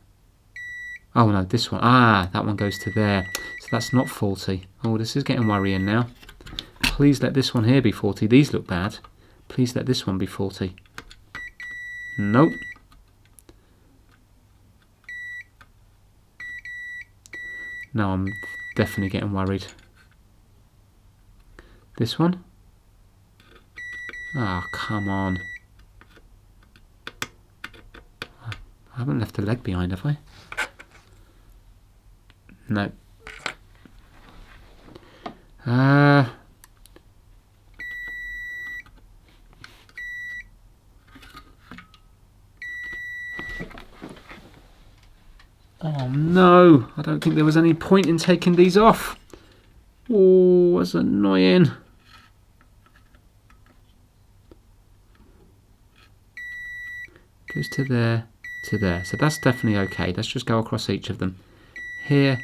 Oh no, this one. Ah, that one goes to there. So that's not faulty. Oh, this is getting worrying now. Please let this one here be faulty. These look bad. Please let this one be faulty. Nope. No, I'm definitely getting worried. This one? Ah, oh, come on. I haven't left a leg behind, have I? No. Oh no, I don't think there was any point in taking these off. Oh, that's annoying. Goes to there, to there. So that's definitely okay. Let's just go across each of them. Here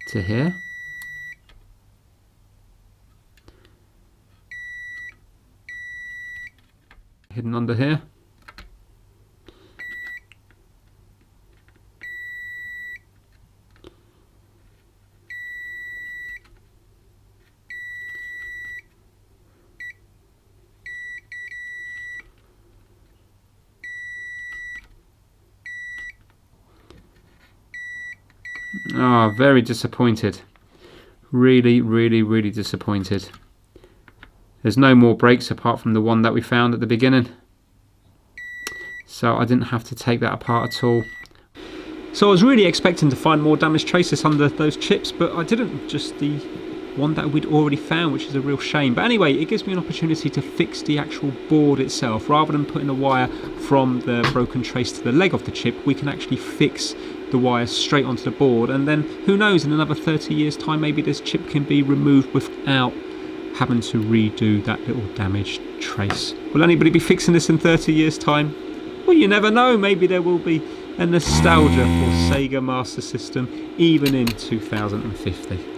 to here. Hidden under here. Oh, very disappointed. Really, really, really disappointed. There's no more breaks apart from the one that we found at the beginning. So I didn't have to take that apart at all. So I was really expecting to find more damaged traces under those chips, but I didn't. Just the one that we'd already found, which is a real shame. But anyway, it gives me an opportunity to fix the actual board itself. Rather than putting a wire from the broken trace to the leg of the chip, we can actually fix the wire straight onto the board, and then who knows, in another 30 years time maybe this chip can be removed without having to redo that little damaged trace. Will anybody be fixing this in 30 years time? Well, you never know. Maybe there will be a nostalgia for Sega Master System even in 2050.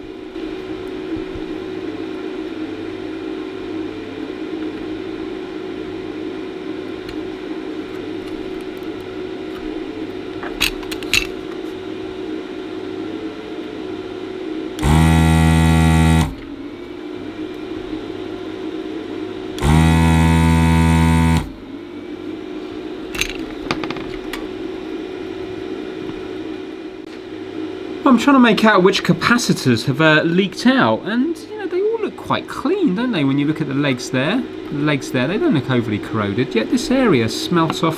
I'm trying to make out which capacitors have leaked out, and you know, they all look quite clean, don't they? When you look at the legs there, they don't look overly corroded. Yet this area smelt off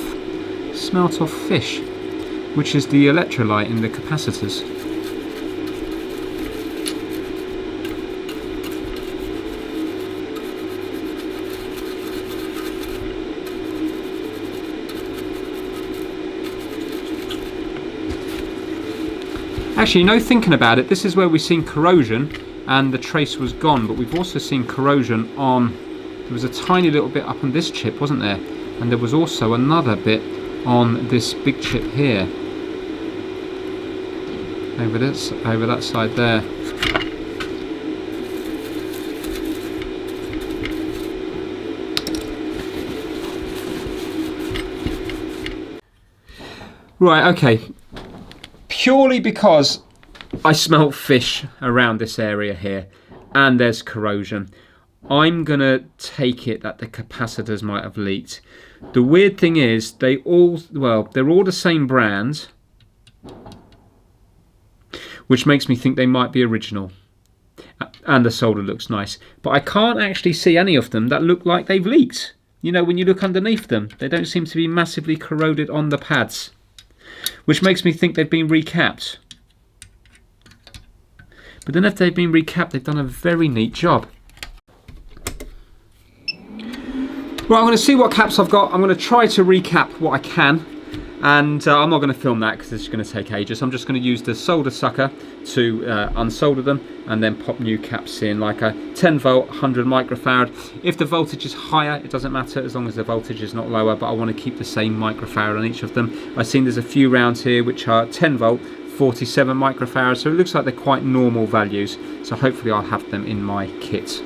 fish, which is the electrolyte in the capacitors. Actually, you know, thinking about it, this is where we've seen corrosion and the trace was gone, but we've also seen corrosion on, there was a tiny little bit up on this chip, wasn't there? And there was also another bit on this big chip here. Over that side there. Right, okay. Purely because I smell fish around this area here and there's corrosion, I'm gonna take it that the capacitors might have leaked. The weird thing is they're all the same brand, which makes me think they might be original. And the solder looks nice, but I can't actually see any of them that look like they've leaked. You know, when you look underneath them, they don't seem to be massively corroded on the pads, which makes me think they've been recapped. But then if they've been recapped, they've done a very neat job. Right, I'm going to see what caps I've got. I'm going to try to recap what I can, and I'm not going to film that because it's going to take ages. I'm just going to use the solder sucker to unsolder them and then pop new caps in, like a 10 volt 100 microfarad. If the voltage is higher, it doesn't matter as long as the voltage is not lower, but I want to keep the same microfarad on each of them. I've seen there's a few rounds here which are 10 volt 47 microfarads, so it looks like they're quite normal values, so hopefully I'll have them in my kit.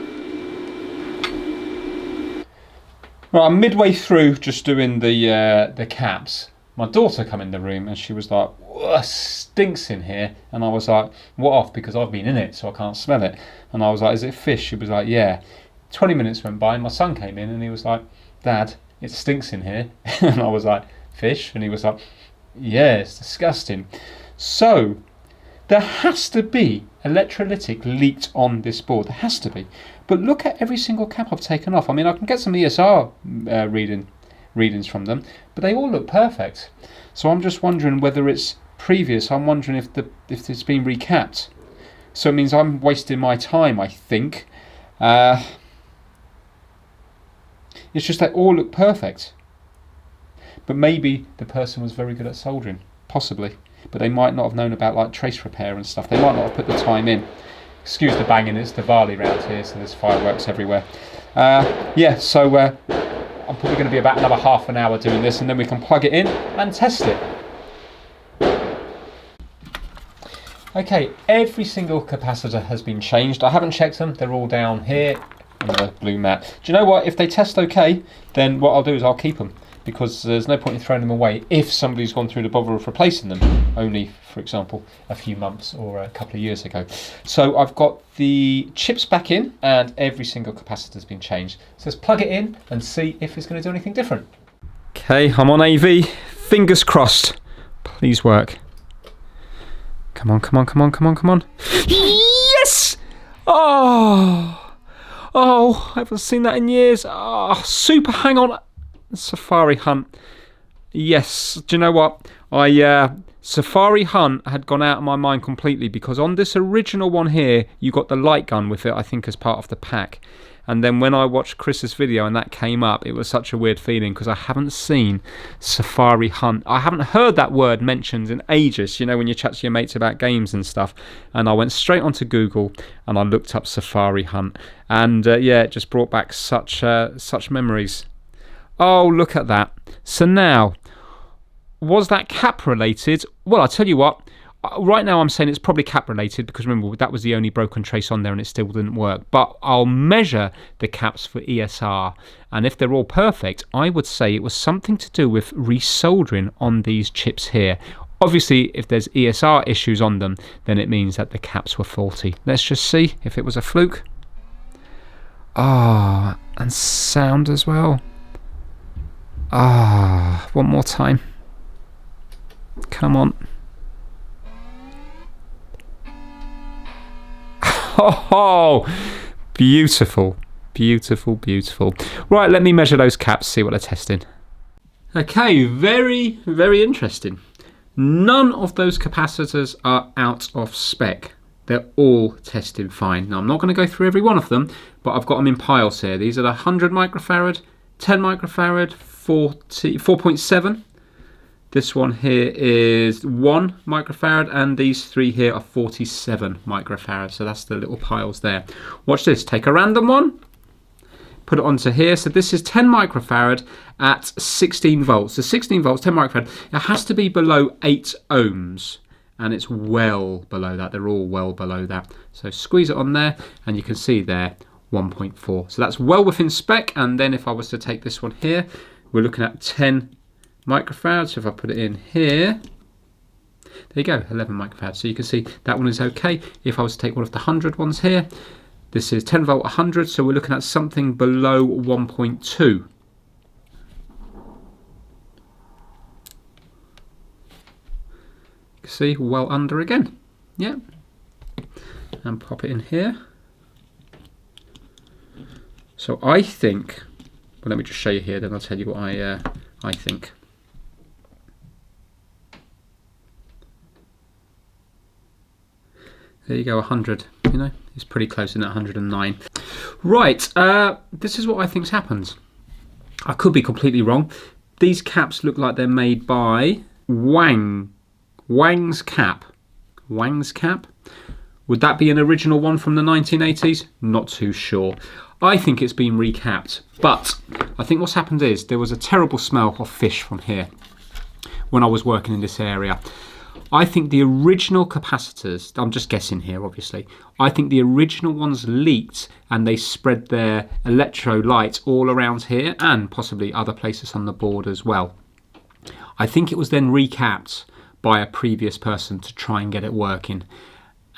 Right, I'm midway through just doing the caps. My daughter come in the room and she was like, stinks in here. And I was like, what off? Because I've been in it, so I can't smell it. And I was like, is it fish? She was like, yeah. 20 minutes went by and my son came in and he was like, Dad, it stinks in here. And I was like, fish? And he was like, yeah, it's disgusting. So there has to be electrolytic leaked on this board. There has to be. But look at every single cap I've taken off. I mean, I can get some ESR readings from them, but they all look perfect. So I'm just wondering whether it's previous. I'm wondering if it's been recapped. So it means I'm wasting my time, I think. It's just they all look perfect. But maybe the person was very good at soldering, possibly. But they might not have known about like trace repair and stuff. They might not have put the time in. Excuse the banging, it's Diwali round here, so there's fireworks everywhere. Yeah, so I'm probably going to be about another half an hour doing this, and then we can plug it in and test it. Okay, every single capacitor has been changed. I haven't checked them, they're all down here on the blue mat. Do you know what? If they test okay, then what I'll do is I'll keep them, because there's no point in throwing them away if somebody's gone through the bother of replacing them only, for example, a few months or a couple of years ago. So I've got the chips back in and every single capacitor's been changed. So let's plug it in and see if it's going to do anything different. Okay, I'm on AV. Fingers crossed. Please work. Come on, come on, come on, come on, come on. Yes! Oh, I haven't seen that in years. Oh, super hang on. Safari Hunt. Yes, do you know what? Safari Hunt had gone out of my mind completely, because on this original one here, you got the light gun with it, I think, as part of the pack. And then when I watched Chris's video and that came up, it was such a weird feeling, because I haven't seen Safari Hunt. I haven't heard that word mentioned in ages, you know, when you chat to your mates about games and stuff. And I went straight onto Google and I looked up Safari Hunt. And yeah, it just brought back such memories. Oh, look at that. So now, was that cap related? Well, I'll tell you what. Right now I'm saying it's probably cap related, because remember, that was the only broken trace on there and it still didn't work. But I'll measure the caps for ESR, and if they're all perfect, I would say it was something to do with resoldering on these chips here. Obviously, if there's ESR issues on them, then it means that the caps were faulty. Let's just see if it was a fluke. Ah, and sound as well. Ah, one more time. Come on. Oh, beautiful, beautiful, beautiful. Right, let me measure those caps, see what they're testing. Okay, very, very interesting. None of those capacitors are out of spec. They're all testing fine. Now, I'm not going to go through every one of them, but I've got them in piles here. These are the 100 microfarad, 10 microfarad, 4.7, This one here is 1 microfarad, and these 3 here are 47 microfarad. So that's the little piles there. Watch this. Take a random one, put it onto here. So this is 10 microfarad at 16 volts. So 16 volts, 10 microfarad. It has to be below 8 ohms. And it's well below that. They're all well below that. So squeeze it on there, and you can see there 1.4. So that's well within spec. And then if I was to take this one here, we're looking at 10 microfarad. So if I put it in here, there you go, 11 microfarad. So you can see that one is okay. If I was to take one of the 100 ones here, this is 10 volt 100. So we're looking at something below 1.2. See, well under again. Yeah. And pop it in here. So I think, well, let me just show you here, then I'll tell you what I think. There you go, 100. You know, it's pretty close in at 109. Right, this is what I think's happened. I could be completely wrong. These caps look like they're made by Wang's Cap. Wang's Cap? Would that be an original one from the 1980s? Not too sure. I think it's been recapped. But I think what's happened is there was a terrible smell of fish from here when I was working in this area. I think the original capacitors, I'm just guessing here obviously, I think the original ones leaked and they spread their electrolyte all around here and possibly other places on the board as well. I think it was then recapped by a previous person to try and get it working.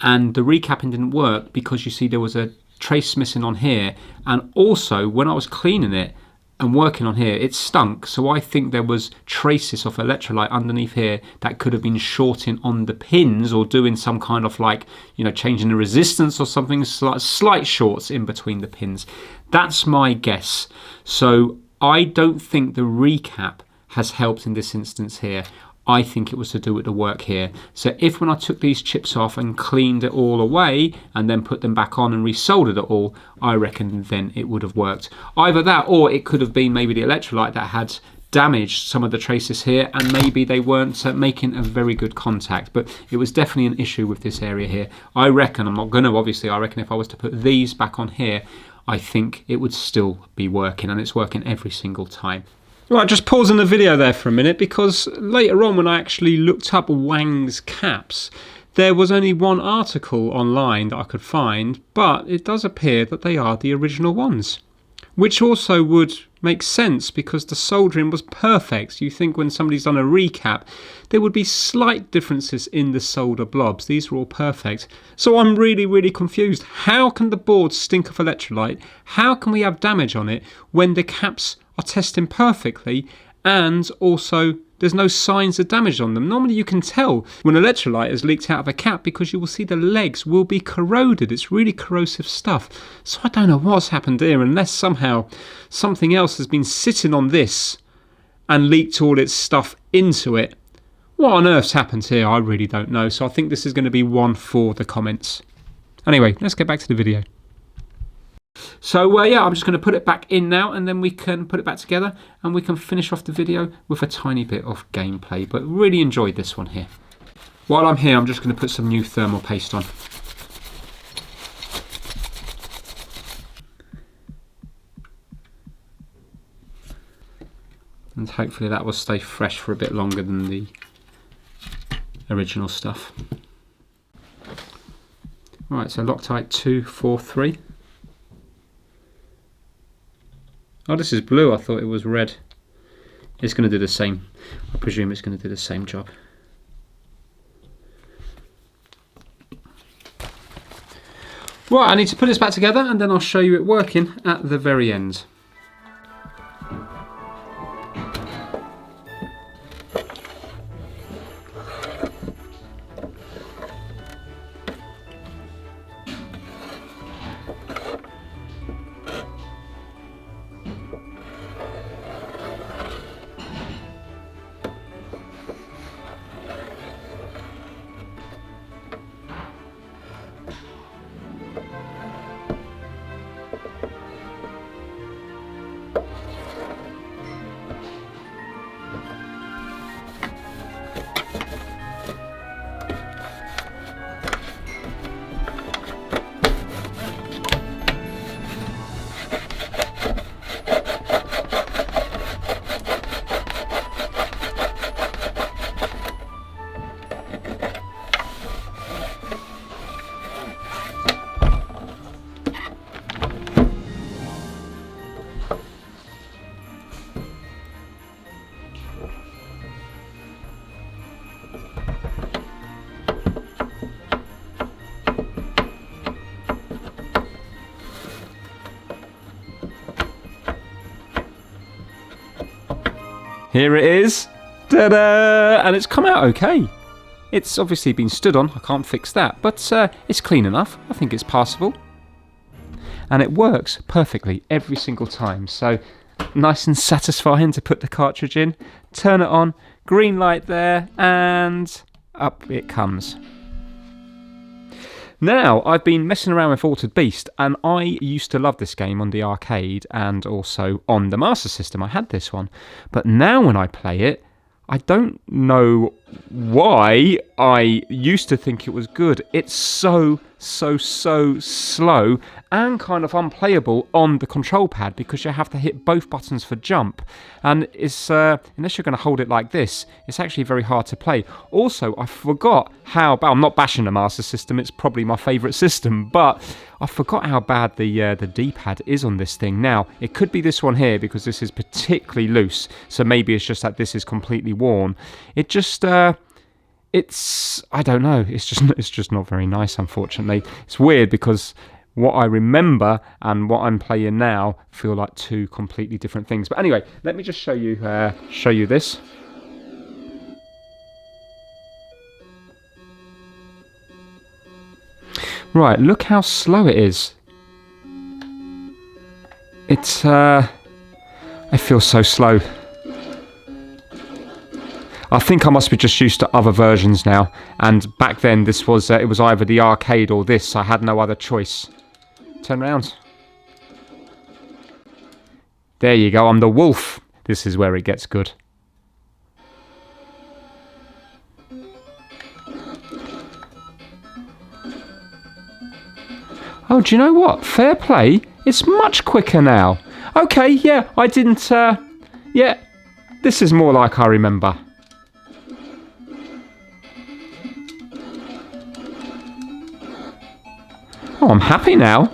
And the recapping didn't work because you see there was a trace missing on here, and also when I was cleaning it and working on here it stunk, so I think there was traces of electrolyte underneath here that could have been shorting on the pins or doing some kind of like, you know, changing the resistance or something, slight shorts in between the pins. That's my guess. So I don't think the recap has helped in this instance here. I think it was to do with the work here. So if when I took these chips off and cleaned it all away and then put them back on and resoldered it all, I reckon then it would have worked. Either that, or it could have been maybe the electrolyte that had damaged some of the traces here and maybe they weren't making a very good contact. But it was definitely an issue with this area here. I reckon, I'm not going to obviously, I reckon if I was to put these back on here, I think it would still be working, and it's working every single time. Right, just pausing the video there for a minute because later on when I actually looked up Wang's caps, there was only one article online that I could find, but it does appear that they are the original ones. Which also would make sense because the soldering was perfect. You think when somebody's done a recap, there would be slight differences in the solder blobs. These are all perfect. So I'm really confused. How can the board stink of electrolyte? How can we have damage on it when the caps are testing perfectly and also there's no signs of damage on them? Normally you can tell when electrolyte has leaked out of a cap because you will see the legs will be corroded. It's really corrosive stuff. So I don't know what's happened here unless somehow something else has been sitting on this and leaked all its stuff into it. What on earth's happened here? I really don't know. So I think this is going to be one for the comments. Anyway, let's get back to the video. So yeah, I'm just going to put it back in now and then we can put it back together and we can finish off the video with a tiny bit of gameplay. But really enjoyed this one here. While I'm here, I'm just going to put some new thermal paste on. And hopefully that will stay fresh for a bit longer than the original stuff. Right, so Loctite 243. Oh, this is blue. I thought it was red. It's going to do the same. I presume it's going to do the same job. Right, I need to put this back together and then I'll show you it working at the very end. Here it is. Ta-da! And it's come out okay. It's obviously been stood on. I can't fix that. But it's clean enough. I think it's passable. And it works perfectly every single time. So nice and satisfying to put the cartridge in. Turn it on. Green light there. And up it comes. Now, I've been messing around with Altered Beast, and I used to love this game on the arcade and also on the Master System. I had this one. But now when I play it, I don't know why I used to think it was good. It's so slow and kind of unplayable on the control pad because you have to hit both buttons for jump. And it's unless you're going to hold it like this, it's actually very hard to play. Also, I forgot how bad... I'm not bashing the Master System, it's probably my favourite system, but I forgot how bad the D-pad is on this thing. Now, it could be this one here because this is particularly loose, so maybe it's just that this is completely worn. It just... it's... I don't know, it's just not very nice, unfortunately. It's weird because what I remember and what I'm playing now feel like two completely different things. But anyway, let me just show you this. Right, look how slow it is. It's it feels so slow. I think I must be just used to other versions now, and back then this was it was either the arcade or this. I had no other choice. Turn around. There you go, I'm the wolf. This is where it gets good. Oh, do you know what? Fair play. It's much quicker now. Okay, yeah, I didn't... yeah, this is more like I remember. Oh, I'm happy now.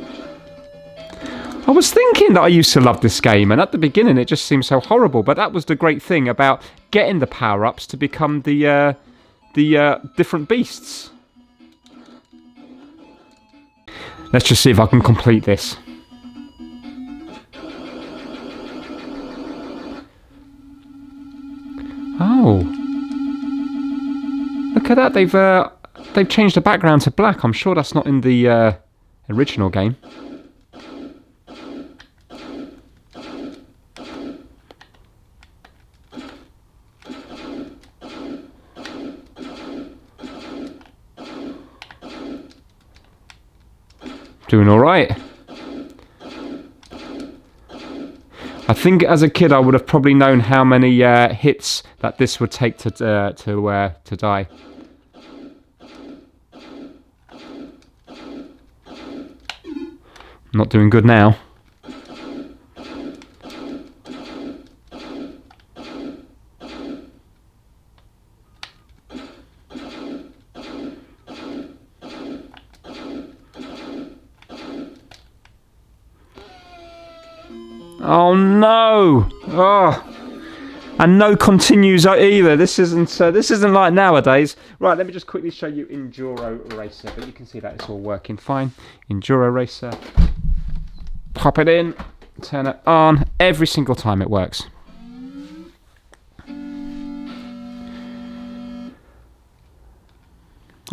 I was thinking that I used to love this game, and at the beginning it just seemed so horrible, but that was the great thing about getting the power-ups to become the different beasts. Let's just see if I can complete this. Oh. Look at that, they've changed the background to black. I'm sure that's not in the original game. Doing all right. I think as a kid I would have probably known how many hits that this would take to die. Not doing good now. Oh no! Oh, and no continues either. This isn't like nowadays. Right, let me just quickly show you Enduro Racer, but you can see that it's all working fine. Enduro Racer. Pop it in, turn it on. Every single time it works.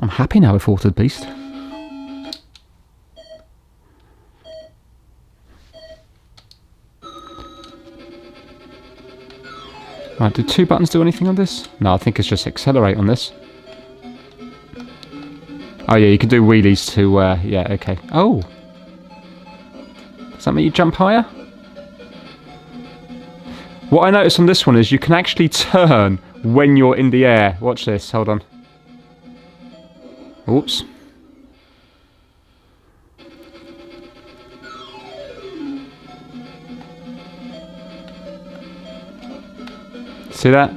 I'm happy now with Altered Beast. Right, do two buttons do anything on this? No, I think it's just accelerate on this. Oh yeah, you can do wheelies to, yeah, okay. Oh! Does that make you jump higher? What I noticed on this one is you can actually turn when you're in the air. Watch this, hold on. Oops. See that?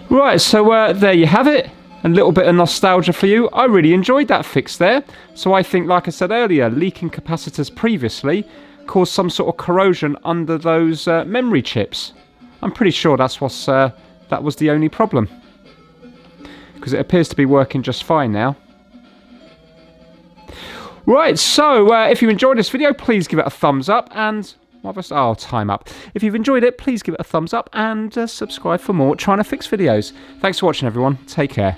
Right, so there you have it. A little bit of nostalgia for you. I really enjoyed that fix there. So I think, like I said earlier, leaking capacitors previously caused some sort of corrosion under those memory chips. I'm pretty sure that was the only problem, because it appears to be working just fine now. Right, so if you enjoyed this video, please give it a thumbs up and... Oh, time up. If you've enjoyed it, please give it a thumbs up and subscribe for more Trying to Fix videos. Thanks for watching, everyone. Take care.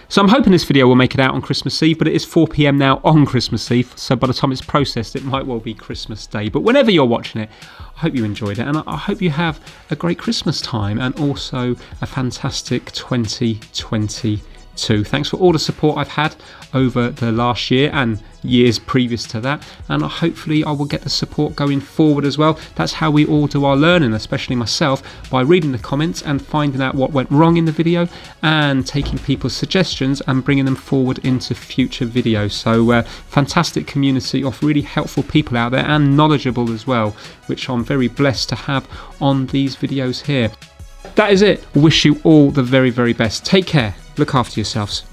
So I'm hoping this video will make it out on Christmas Eve, but it is 4 PM now on Christmas Eve, so by the time it's processed it might well be Christmas Day. But whenever you're watching it, I hope you enjoyed it, and I hope you have a great Christmas time and also a fantastic 2022. Thanks for all the support I've had over the last year and years previous to that, and hopefully I will get the support going forward as well. That's how we all do our learning, especially myself, by reading the comments and finding out what went wrong in the video and taking people's suggestions and bringing them forward into future videos. So fantastic community of really helpful people out there and knowledgeable as well, which I'm very blessed to have on these videos here. That is it. Wish you all the very, very best. Take care. Look after yourselves.